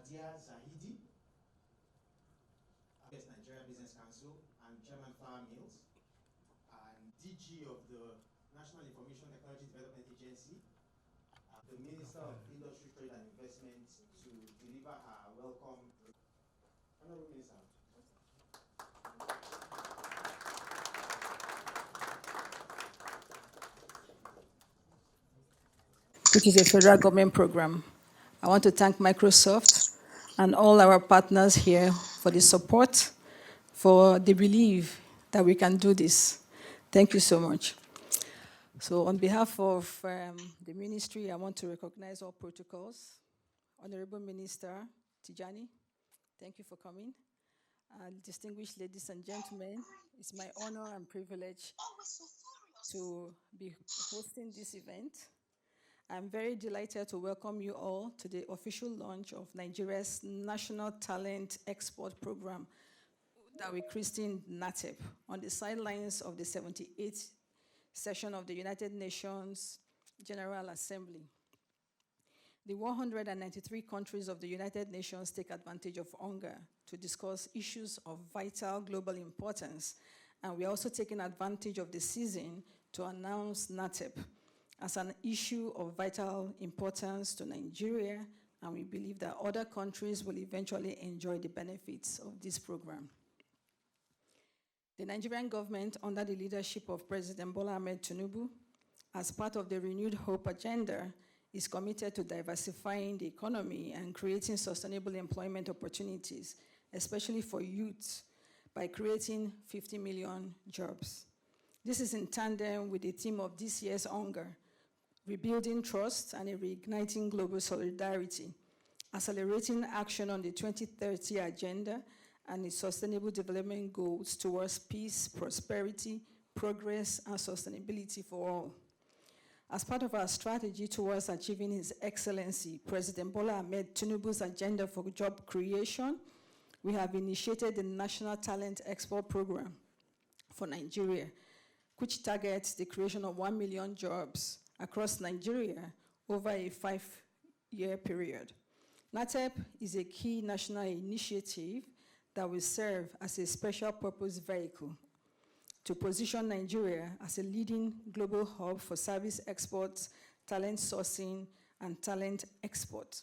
Nigerian Business Council and Chairman Flour Mills, and DG of the National Information Technology Development Agency, the Minister of Industry, Trade and Investment, to deliver her welcome. Honorable Minister. Which is a federal government program. I want to thank Microsoft and all our partners here for the support, for the belief that we can do this. Thank you so much. So on behalf of the ministry, I want to recognize all protocols. Honorable Minister Tijani, thank you for coming. And distinguished ladies and gentlemen, it's my honor and privilege to be hosting this event. I'm very delighted to welcome you all to the official launch of Nigeria's National Talent Export Program that we christened NATEP on the sidelines of the 78th session of the United Nations General Assembly. The 193 countries of the United Nations take advantage of UNGA to discuss issues of vital global importance, and we're also taking advantage of the season to announce NATEP as an issue of vital importance to Nigeria, and we believe that other countries will eventually enjoy the benefits of this program. The Nigerian government, under the leadership of President Bola Ahmed Tinubu, as part of the Renewed Hope agenda, is committed to diversifying the economy and creating sustainable employment opportunities, especially for youth, by creating 50 million jobs. This is in tandem with the theme of this year's UNGA, rebuilding trust and reigniting global solidarity, accelerating action on the 2030 agenda and its sustainable development goals towards peace, prosperity, progress, and sustainability for all. As part of our strategy towards achieving His Excellency, President Bola Ahmed Tinubu's agenda for job creation, we have initiated the National Talent Export Program for Nigeria, which targets the creation of 1 million jobs across Nigeria over a 5-year period. NATEP is a key national initiative that will serve as a special purpose vehicle to position Nigeria as a leading global hub for service exports, talent sourcing, and talent export.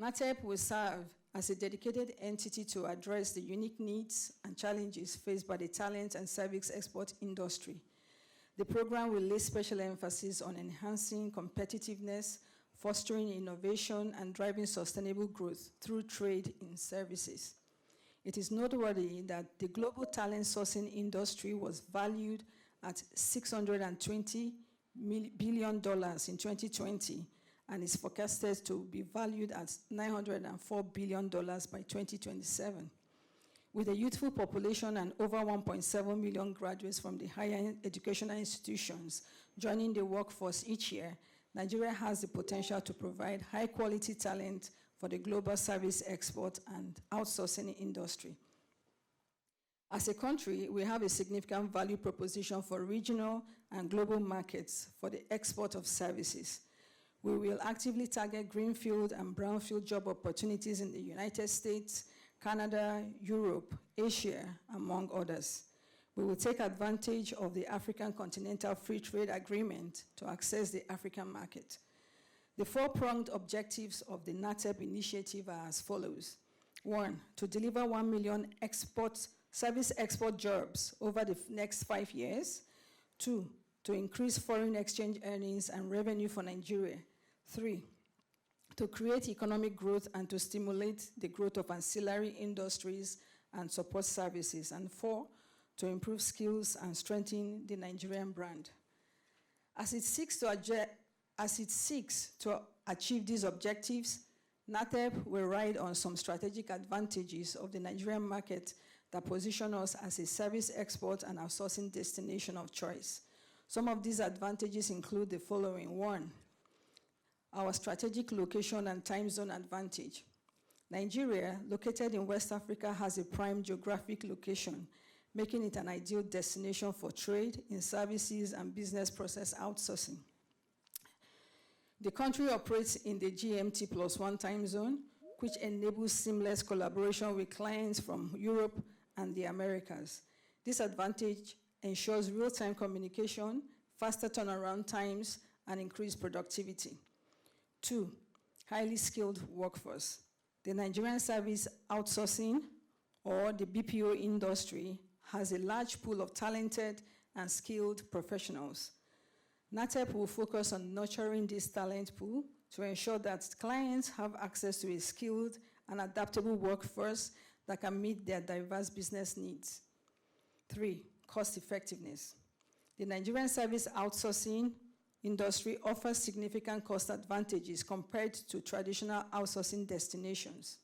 NATEP will serve as a dedicated entity to address the unique needs and challenges faced by the talent and service export industry. The program will lay special emphasis on enhancing competitiveness, fostering innovation, and driving sustainable growth through trade in services. It is noteworthy that the global talent sourcing industry was valued at $620 billion in 2020 and is forecasted to be valued at $904 billion by 2027. With a youthful population and over 1.7 million graduates from the higher educational institutions joining the workforce each year, Nigeria has the potential to provide high-quality talent for the global service export and outsourcing industry. As a country, we have a significant value proposition for regional and global markets for the export of services. We will actively target greenfield and brownfield job opportunities in the United States, Canada, Europe, Asia, among others. We will take advantage of the African Continental Free Trade Agreement to access the African market. The four-pronged objectives of the NATEP initiative are as follows. 1, to deliver 1 million service export jobs over the next 5 years. 2, to increase foreign exchange earnings and revenue for Nigeria. 3, to create economic growth and to stimulate the growth of ancillary industries and support services. And 4, to improve skills and strengthen the Nigerian brand. As it seeks to achieve these objectives, NATEP will ride on some strategic advantages of the Nigerian market that position us as a service export and outsourcing destination of choice. Some of these advantages include the following. 1, our strategic location and time zone advantage. Nigeria, located in West Africa, has a prime geographic location, making it an ideal destination for trade in services and business process outsourcing. The country operates in the GMT+1 time zone, which enables seamless collaboration with clients from Europe and the Americas. This advantage ensures real-time communication, faster turnaround times, and increased productivity. 2, highly skilled workforce. The Nigerian service outsourcing, or the BPO industry, has a large pool of talented and skilled professionals. NATEP will focus on nurturing this talent pool to ensure that clients have access to a skilled and adaptable workforce that can meet their diverse business needs. 3, cost effectiveness. The Nigerian service outsourcing industry offers significant cost advantages compared to traditional outsourcing destinations.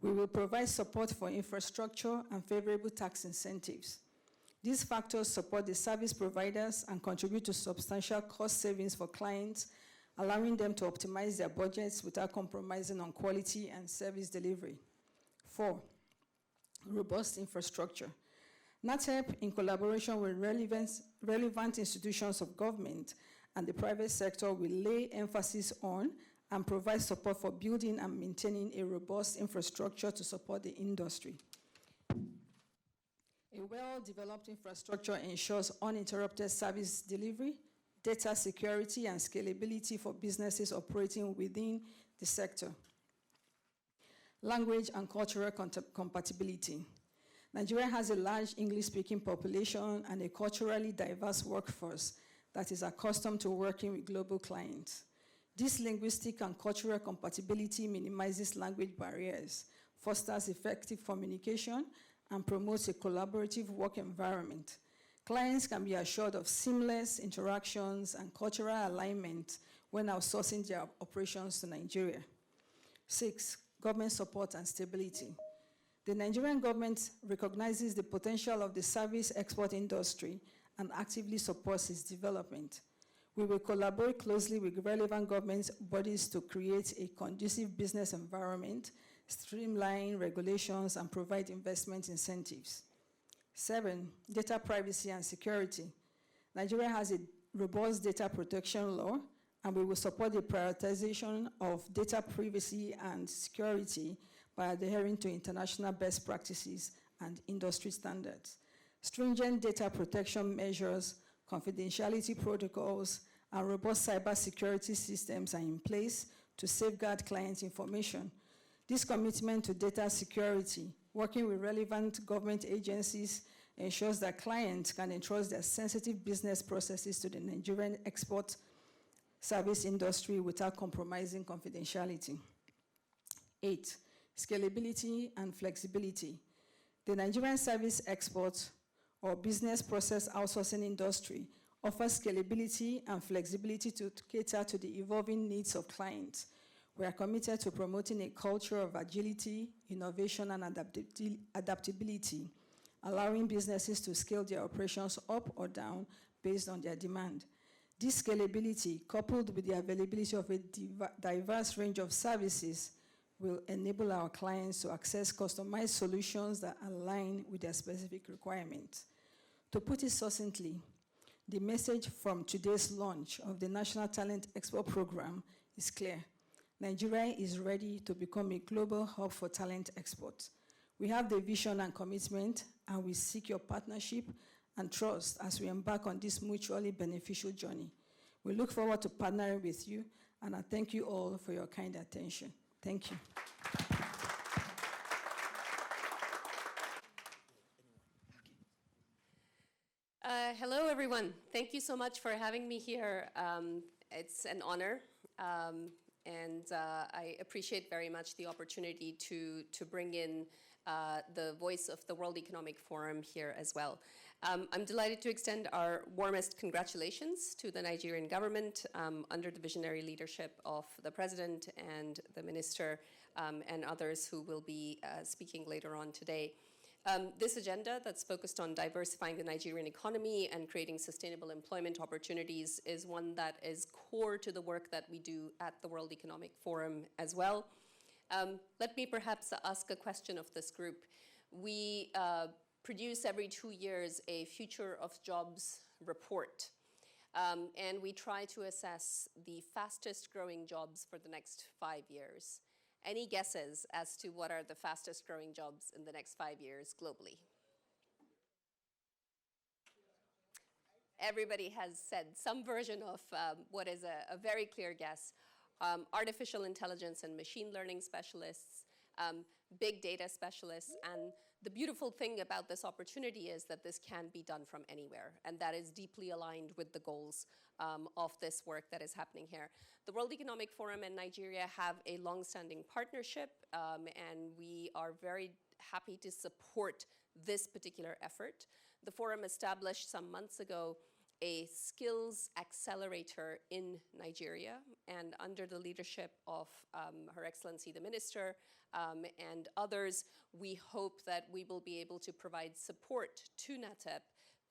We will provide support for infrastructure and favorable tax incentives. These factors support the service providers and contribute to substantial cost savings for clients, allowing them to optimize their budgets without compromising on quality and service delivery. 4, robust infrastructure. NATEP, in collaboration with relevant institutions of government and the private sector, will lay emphasis on and provide support for building and maintaining a robust infrastructure to support the industry. A well-developed infrastructure ensures uninterrupted service delivery, data security, and scalability for businesses operating within the sector. Language and cultural compatibility. Nigeria has a large English-speaking population and a culturally diverse workforce that is accustomed to working with global clients. This linguistic and cultural compatibility minimizes language barriers, fosters effective communication, and promotes a collaborative work environment. Clients can be assured of seamless interactions and cultural alignment when outsourcing their operations to Nigeria. 6, government support and stability. The Nigerian government recognizes the potential of the service export industry and actively supports its development. We will collaborate closely with relevant government bodies to create a conducive business environment, streamline regulations, and provide investment incentives. 7, data privacy and security. Nigeria has a robust data protection law, and we will support the prioritization of data privacy and security by adhering to international best practices and industry standards. Stringent data protection measures, confidentiality protocols, and robust cybersecurity systems are in place to safeguard client information. This commitment to data security, working with relevant government agencies, ensures that clients can entrust their sensitive business processes to the Nigerian export service industry without compromising confidentiality. 8, scalability and flexibility. The Nigerian service export or business process outsourcing industry offers scalability and flexibility to cater to the evolving needs of clients. We are committed to promoting a culture of agility, innovation, and adaptability, allowing businesses to scale their operations up or down based on their demand. This scalability, coupled with the availability of a diverse range of services, will enable our clients to access customized solutions that align with their specific requirements. To put it succinctly, the message from today's launch of the National Talent Export Program is clear. Nigeria is ready to become a global hub for talent export. We have the vision and commitment, and we seek your partnership and trust as we embark on this mutually beneficial journey. We look forward to partnering with you, and I thank you all for your kind attention. Thank you. Hello, everyone. Thank you so much for having me here. It's an honor, and I appreciate very much the opportunity to bring in the voice of the World Economic Forum here as well. I'm delighted to extend our warmest congratulations to the Nigerian government under the visionary leadership of the President and the Minister and others who will be speaking later on today. This agenda that's focused on diversifying the Nigerian economy and creating sustainable employment opportunities is one that is core to the work that we do at the World Economic Forum as well. Let me perhaps ask a question of this group. We produce every 2 years a Future of Jobs report, and we try to assess the fastest growing jobs for the next 5 years. Any guesses as to what are the fastest growing jobs in the next 5 years globally? Everybody has said some version of what is a very clear guess. Artificial intelligence and machine learning specialists, big data specialists, and the beautiful thing about this opportunity is that this can be done from anywhere, and that is deeply aligned with the goals of this work that is happening here. The World Economic Forum and Nigeria have a long-standing partnership, and we are very happy to support this particular effort. The forum established some months ago a skills accelerator in Nigeria, and under the leadership of Her Excellency the Minister and others, we hope that we will be able to provide support to NATEP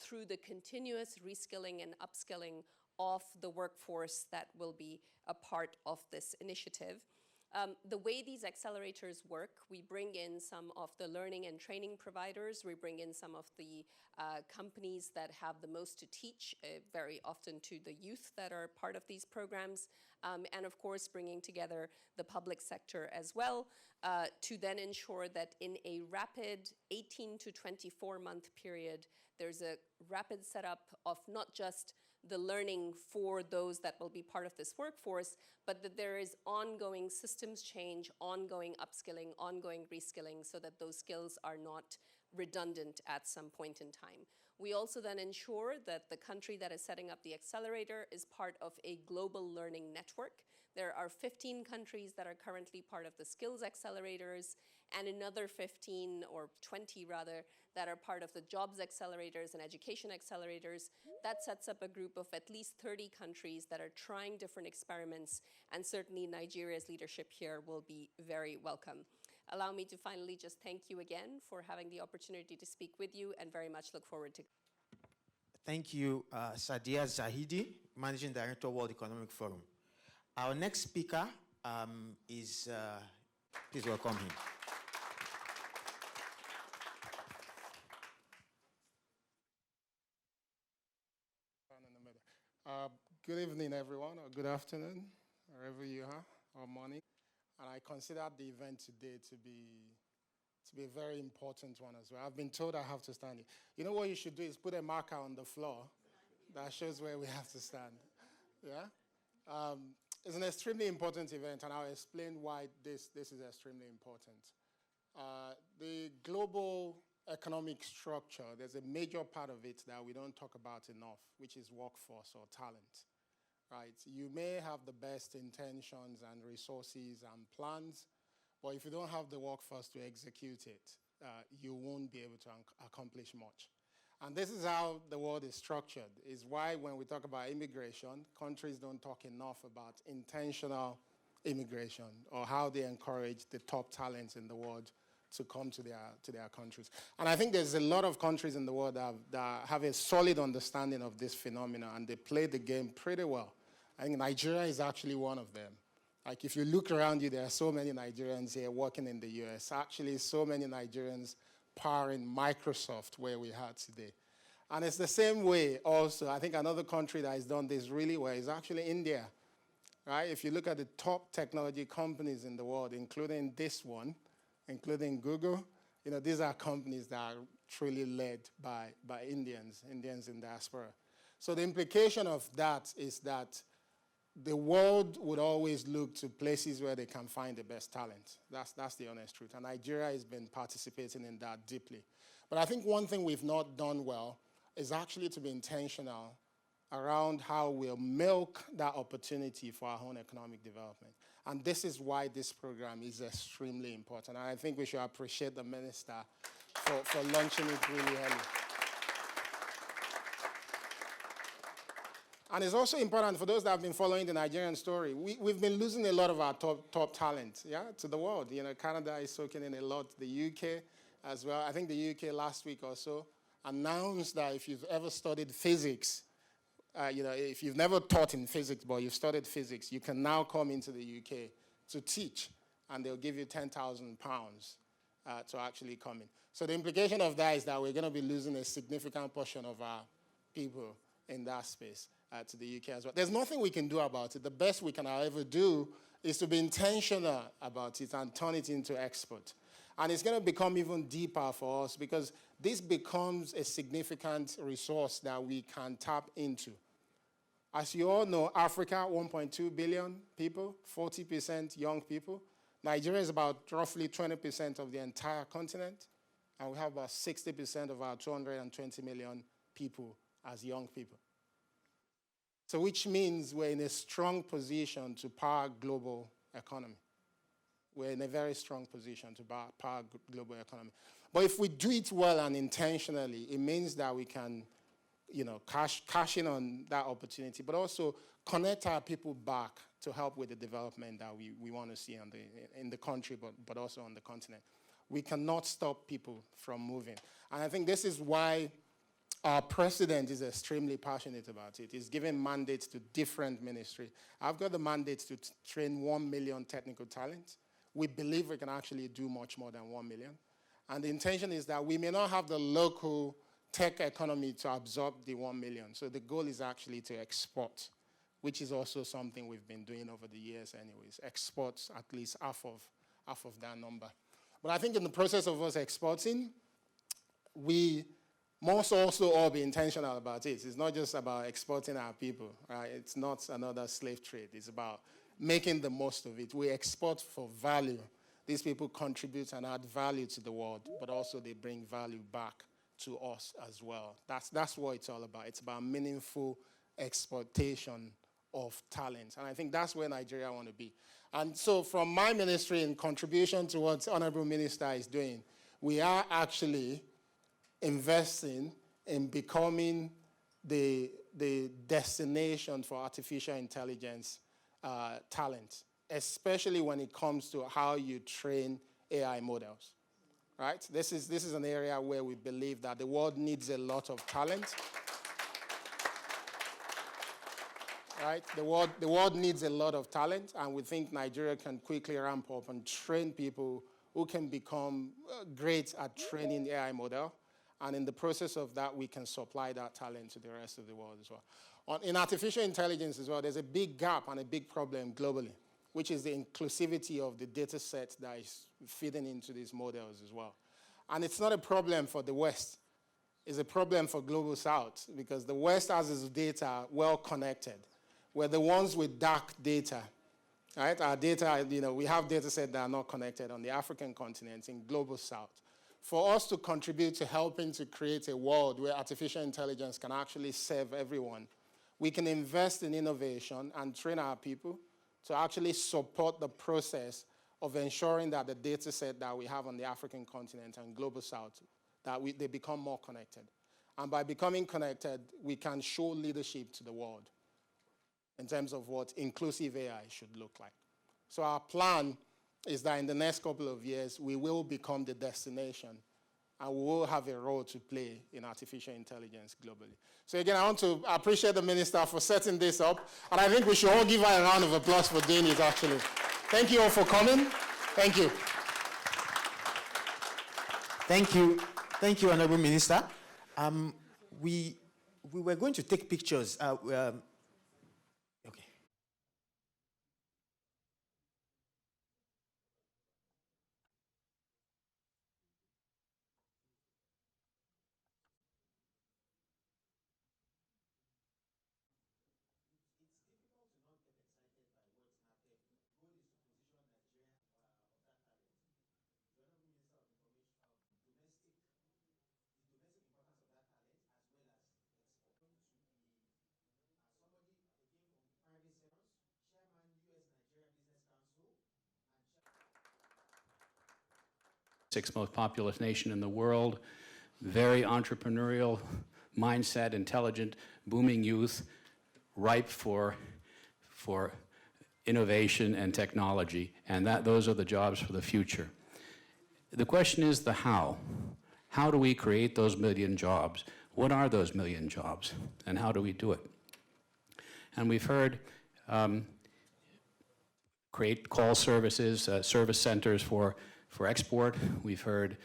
through the continuous reskilling and upskilling of the workforce that will be a part of this initiative. The way these accelerators work, we bring in some of the learning and training providers, we bring in some of the companies that have the most to teach, very often to the youth that are part of these programs, and of course bringing together the public sector as well, to then ensure that in a rapid 18 to 24 month period, there's a rapid setup of not just the learning for those that will be part of this workforce, but that there is ongoing systems change, ongoing upskilling, ongoing reskilling, so that those skills are not redundant at some point in time. We also then ensure that the country that is setting up the accelerator is part of a global learning network. There are 15 countries that are currently part of the skills accelerators, and another 15 or 20 rather that are part of the jobs accelerators and education accelerators. That sets up a group of at least 30 countries that are trying different experiments, and certainly Nigeria's leadership here will be very welcome. Allow me to finally just thank you again for having the opportunity to speak with you, and very much look forward to. Thank you, Sadia Zahidi, Managing Director, World Economic Forum. Our next speaker is, please welcome him. Good evening, everyone, or good afternoon, wherever you are, or morning. And I consider the event today to be a very important one as well. I've been told I have to stand here. You know what you should do is put a marker on the floor that shows where we have to stand. Yeah? It's an extremely important event, and I'll explain why this is extremely important. The global economic structure, there's a major part of it that we don't talk about enough, which is workforce or talent. Right? You may have the best intentions and resources and plans, but if you don't have the workforce to execute it, you won't be able to accomplish much. And this is how the world is structured, is why when we talk about immigration, countries don't talk enough about intentional immigration, or how they encourage the top talents in the world to come to their countries. And I think there's a lot of countries in the world that have a solid understanding of this phenomenon, and they play the game pretty well. I think Nigeria is actually one of them. Like, if you look around you, there are so many Nigerians here working in the US. Actually, so many Nigerians powering Microsoft where we are today. And it's the same way also. I think another country that has done this really well is actually India. Right? If you look at the top technology companies in the world, including this one, including Google, you know, these are companies that are truly led by Indians in diaspora. So the implication of that is that the world would always look to places where they can find the best talent. That's the honest truth. And Nigeria has been participating in that deeply. But I think one thing we've not done well is actually to be intentional around how we'll milk that opportunity for our own economic development. And this is why this program is extremely important. And I think we should appreciate the minister for launching it really early. And it's also important for those that have been following the Nigerian story. We've been losing a lot of our top talent, yeah, to the world. You know, Canada is soaking in a lot, the UK as well. I think the UK last week or so announced that if you've ever studied physics, you know, if you've never taught in physics, but you've studied physics, you can now come into the UK to teach, and they'll give you £10,000 to actually come in. So the implication of that is that we're going to be losing a significant portion of our people in that space to the UK as well. There's nothing we can do about it. The best we can, however, do is to be intentional about it and turn it into export. And it's going to become even deeper for us because this becomes a significant resource that we can tap into. As you all know, Africa, 1.2 billion people, 40% young people. Nigeria is about roughly 20% of the entire continent, and we have about 60% of our 220 million people as young people. So which means we're in a strong position to power global economy. We're in a very strong position to power global economy. But if we do it well and intentionally, it means that we can, cash in on that opportunity, but also connect our people back to help with the development that we want to see in the country, but also on the continent. We cannot stop people from moving. And I think this is why our president is extremely passionate about it. He's given mandates to different ministries. I've got the mandate to train 1 million technical talent. We believe we can actually do much more than 1 million. And the intention is that we may not have the local tech economy to absorb the 1 million. So the goal is actually to export, which is also something we've been doing over the years anyways. Export at least half of that number. But I think in the process of us exporting, we must also all be intentional about it. It's not just about exporting our people, right? It's not another slave trade. It's about making the most of it. We export for value. These people contribute and add value to the world, but also they bring value back to us as well. That's what it's all about. It's about meaningful exportation of talent. And I think that's where Nigeria want to be. And so from my ministry in contribution to what Honorable Minister is doing, we are actually investing in becoming the destination for artificial intelligence talent, especially when it comes to how you train AI models, right? This is an area where we believe that the world needs a lot of talent, right? The world needs a lot of talent, and we think Nigeria can quickly ramp up and train people who can become great at training AI model. And in the process of that, we can supply that talent to the rest of the world as well. In artificial intelligence as well, there's a big gap and a big problem globally, which is the inclusivity of the data set that is feeding into these models as well. And it's not a problem for the West. It's a problem for Global South because the West has its data well connected. We're the ones with dark data, right? Our data, we have data sets that are not connected on the African continent in Global South. For us to contribute to helping to create a world where artificial intelligence can actually serve everyone, we can invest in innovation and train our people to actually support the process of ensuring that the data set that we have on the African continent and Global South, they become more connected. And by becoming connected, we can show leadership to the world in terms of what inclusive AI should look like. So our plan is that in the next couple of years, we will become the destination and we will have a role to play in artificial intelligence globally. So again, I want to appreciate the minister for setting this up, and I think we should all give her a round of applause for doing it, actually. Thank you all for coming. Thank you. Thank you. Thank you, Honorable Minister. We were going to take pictures. Okay. Sixth most populous nation in the world, very entrepreneurial mindset, intelligent, booming youth, ripe for innovation and technology, and those are the jobs for the future. The question is the how. How do we create those million jobs? What are those million jobs, and how do we do it? And we've heard create call services, service centers for export. We've heard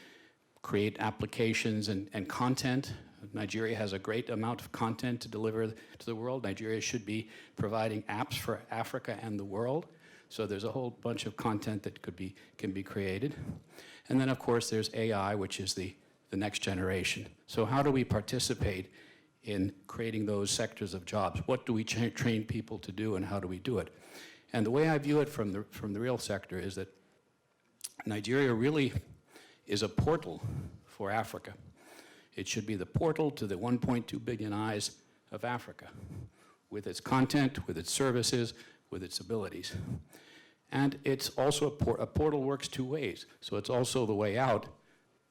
create applications and content Nigeria has a great amount of content to deliver to the world. Nigeria should be providing apps for Africa and the world. So there's a whole bunch of content that can be created. And then, of course, there's AI, which is the next generation. So how do we participate in creating those sectors of jobs? What do we train people to do, and how do we do it? And the way I view it from the real sector is that Nigeria really is a portal for Africa. It should be the portal to the 1.2 billion eyes of Africa, with its content, with its services, with its abilities. And it's also a portal works two ways. So it's also the way out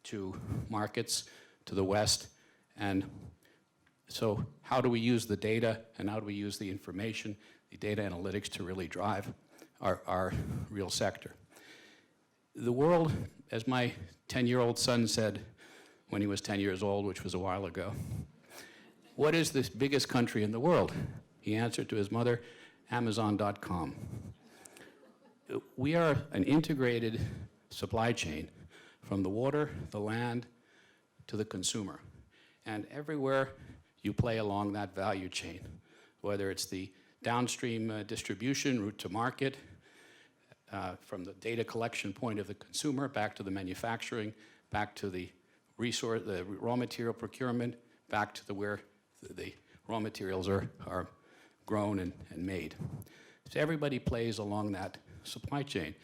to markets, to the West. And so how do we use the data, and how do we use the information, the data analytics, to really drive our real sector? The world, as my 10-year-old son said when he was 10 years old, which was a while ago, what is the biggest country in the world? He answered to his mother, Amazon.com. We are an integrated supply chain from the water, the land, to the consumer. And everywhere you play along that value chain, whether it's the downstream distribution, route to market, from the data collection point of the consumer, back to the manufacturing, back to the raw material procurement, back to where the raw materials are grown and made. So everybody plays along that supply chain.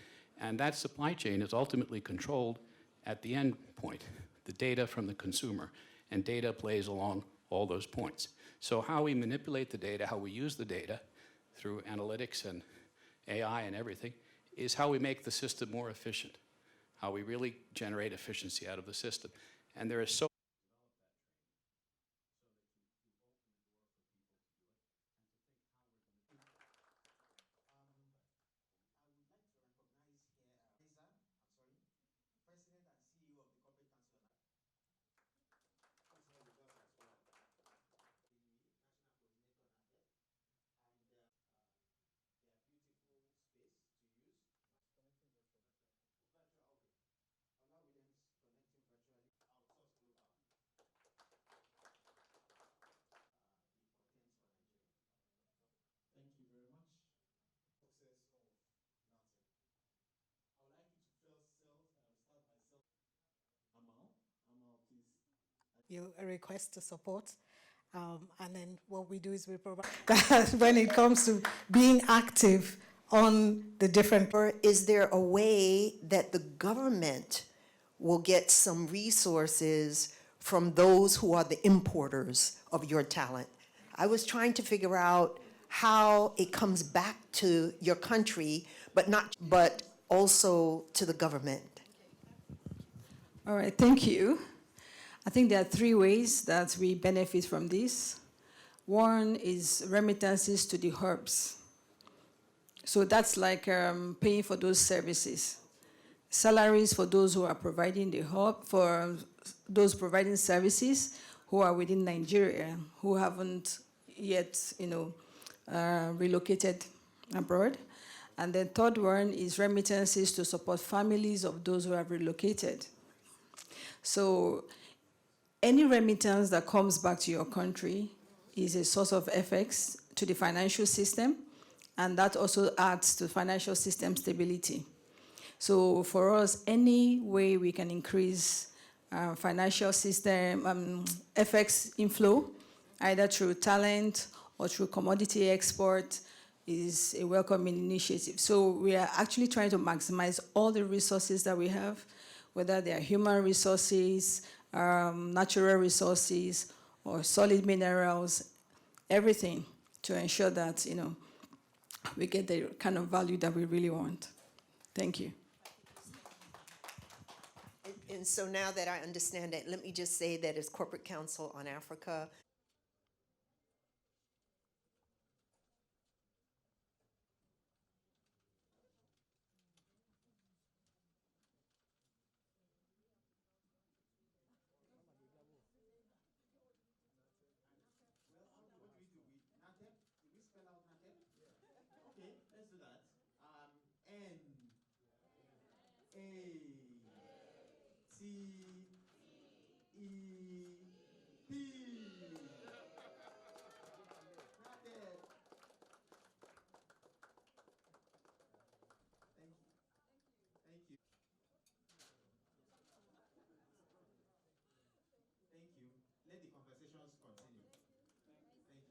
And that supply chain is ultimately controlled at the end point, the data from the consumer. And data plays along all those points. So how we manipulate the data, how we use the data through analytics and AI and everything, is how we make the system more efficient, how we really generate efficiency out of the system. And there is so President and CEO of the Corporate Council of National with us as well. The National Coordinator NATEP, and their beautiful space to use. Virtual, okay. Ola Williams connecting virtually. Outsource global. Importance for Nigeria. Thank you very much. Success of NATEP. I would like you to first start by self. Amal, please. You request to support. And then what we do is we provide that when it comes to being active on the different. Or is there a way that the government will get some resources from those who are the importers of your talent? I was trying to figure out how it comes back to your country, but also to the government. All right, thank you. I think there are three ways that we benefit from this. One is remittances to the hubs. So that's like paying for those services. Salaries for those who are providing the hub, for those providing services who are within Nigeria, who haven't yet, relocated abroad. And the third one is remittances to support families of those who have relocated. So any remittance that comes back to your country is a source of FX to the financial system, and that also adds to financial system stability. So for us, any way we can increase financial system, FX inflow, either through talent or through commodity export, is a welcoming initiative. So we are actually trying to maximize all the resources that we have, whether they are human resources, natural resources, or solid minerals, everything, to ensure that we get the kind of value that we really want. Thank you. And so now that I understand it, let me just say that as Corporate Council on Africa, NATEP? Did we spell out NATEP? Yeah. Okay, let's do that. N A